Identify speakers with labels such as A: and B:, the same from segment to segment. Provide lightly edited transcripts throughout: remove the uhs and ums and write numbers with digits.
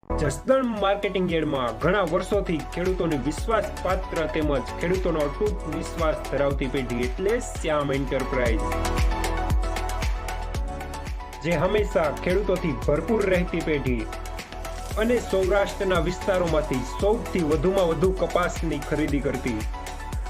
A: Jasdan marketing યાર્ડમાં ઘણા વર્ષોથી ખેડૂતોની વિશ્વાસપાત્ર તેમજ ખેડૂતોનો અતૂટ વિશ્વાસ ધરાવતી પેઢી એટલે શ્યામ એન્ટરપ્રાઇઝ, જે હંમેશા ખેડૂતોથી ભરપૂર રહેતી પેઢી અને સૌરાષ્ટ્રના વિસ્તારોમાંથી સૌથી વધુમાં વધુ કપાસની ખરીદી કરતી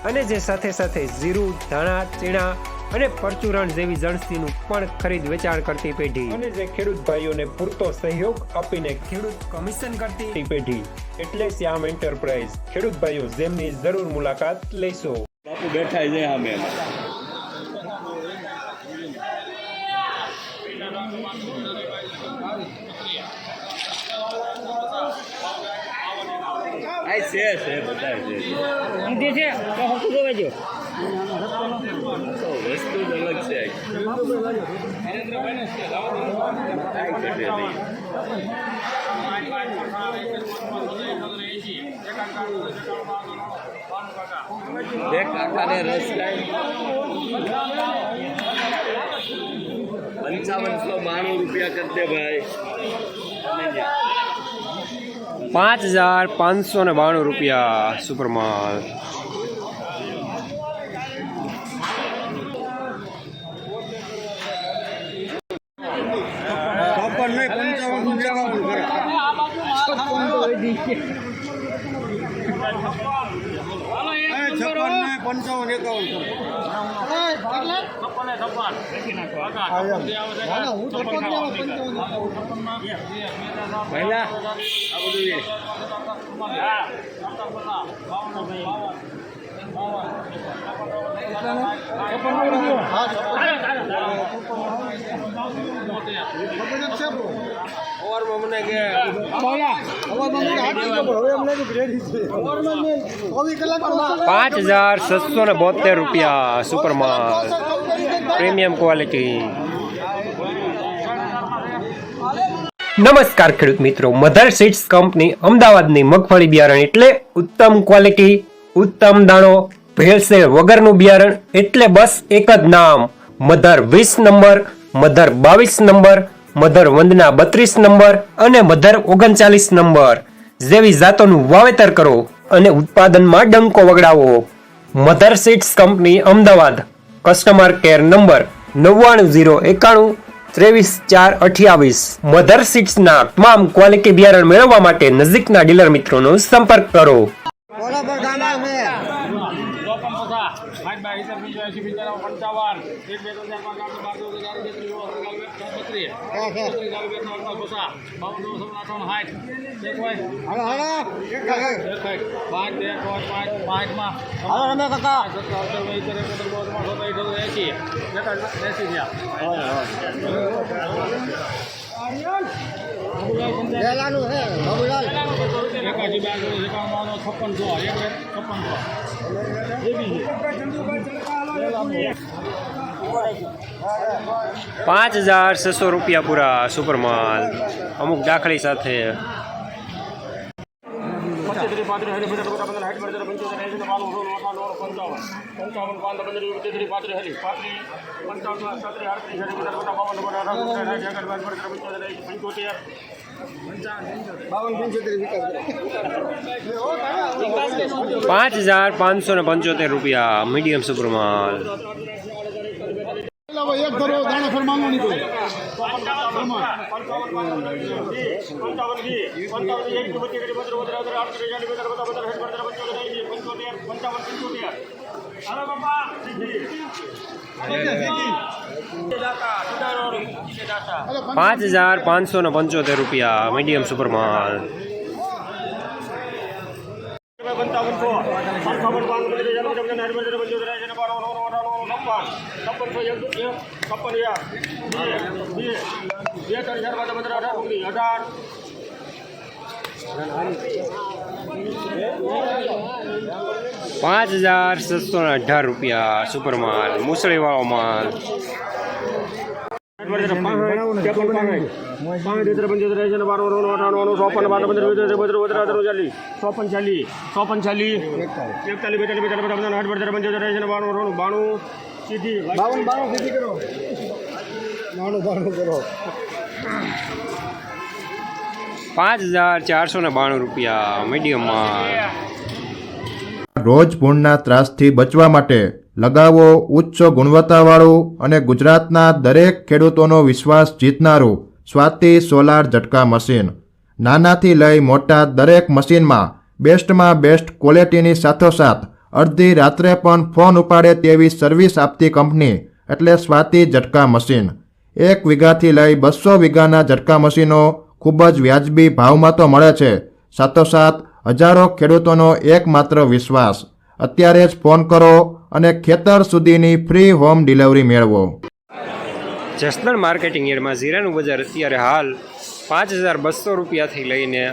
A: અને જે સાથે સાથે જીરું, ધાણા, ચીણા અને પરચુરણ જેવી જણસીનું પણ ખરીદ વેચાણ કરતી પેઢી અને જે ખેડૂત ભાઈઓને પૂરતો સહયોગ આપીને ખેડૂત કમિશન કરતી પેઢી એટલે શ્યામ એન્ટરપ્રાઇઝ. ખેડૂત ભાઈઓ જેમની જરૂર મુલાકાત લેશો.
B: બાપુ બેઠા છે સામે. આ છે બધા છે વસ્તુ જ અલગ છે. દેખ કાકાને રસ કાંઈ 5592 રૂપિયા કરતે ભાઈ.
A: 5592 રૂપિયા સુપરમાલ. ₹5,672 સુપરમાલ પ્રીમિયમ ક્વોલિટી. નમસ્કાર ખેડૂત મિત્રો, મધર સીડ્સ કંપની અમદાવાદની મગફળી બિયારણ એટલે ઉત્તમ ક્વોલિટી, ઉત્તમ દાણો, ભેળસેળ વગરનું બિયારણ એટલે બસ એક જ નામ મધર 20 નંબર, મધર 22 નંબર, મધર વંદના 32 નંબર અને મધર 39 નંબર જેવી જાતોનું વાવેતર કરો અને ઉત્પાદનમાં ડંકો વગડાવો. Mother seeds company Ahmedabad. Customer care number 9991 23 428. Mother સીડ્સના તમામ ક્વોલિટી બિયારણ મેળવવા માટે નજીકના ડીલર મિત્રોનો સંપર્ક કરો. ₹5,600 પૂરા સુપરમાલ અમુક દાખલી સાથે. ₹5,575 મીડિયમ સુપરમાલ.
C: એક ધરો દાણા ફર માંગો નહીં કોઈ.
A: ₹5,575 મીડિયમ સુપરમાલ. ₹5,618 સુપરમાલ મુસળી વાળો માલ. 5,492 રૂપિયા મીડિયમમાં.
D: રોજ ભૂણના ત્રાસથી બચવા માટે લગાવો ઉચ્ચ ગુણવત્તાવાળું અને ગુજરાતના દરેક ખેડૂતોનો વિશ્વાસ જીતનારું સ્વાતિ સોલાર ઝટકા મશીન. નાનાથી લઈ મોટા દરેક મશીનમાં બેસ્ટમાં બેસ્ટ ક્વોલિટીની સાથોસાથ અડધી રાત્રે પણ ફોન ઉપાડે તેવી સર્વિસ આપતી કંપની એટલે સ્વાતિ ઝટકા મશીન. 1 વીઘાથી લઈ 200 વીઘાના ઝટકા મશીનો ખૂબ જ વ્યાજબી ભાવમાં તો મળે છે, સાથોસાથ હજારો ખેડૂતોનો એકમાત્ર વિશ્વાસ. અત્યારે જ ફોન કરો અને ખેતર સુધીની ફ્રી હોમ ડિલિવરી મેળવો.
A: જસદણ માર્કેટિંગ યાર્ડમાં જીરાનું બજાર અત્યારે હાલ 5,200 રૂપિયાથી લઈને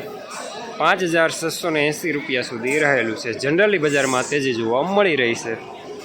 A: 5,680 રૂપિયા સુધી રહેલું છે. જનરલી બજારમાં તેજી જોવા મળી રહી છે.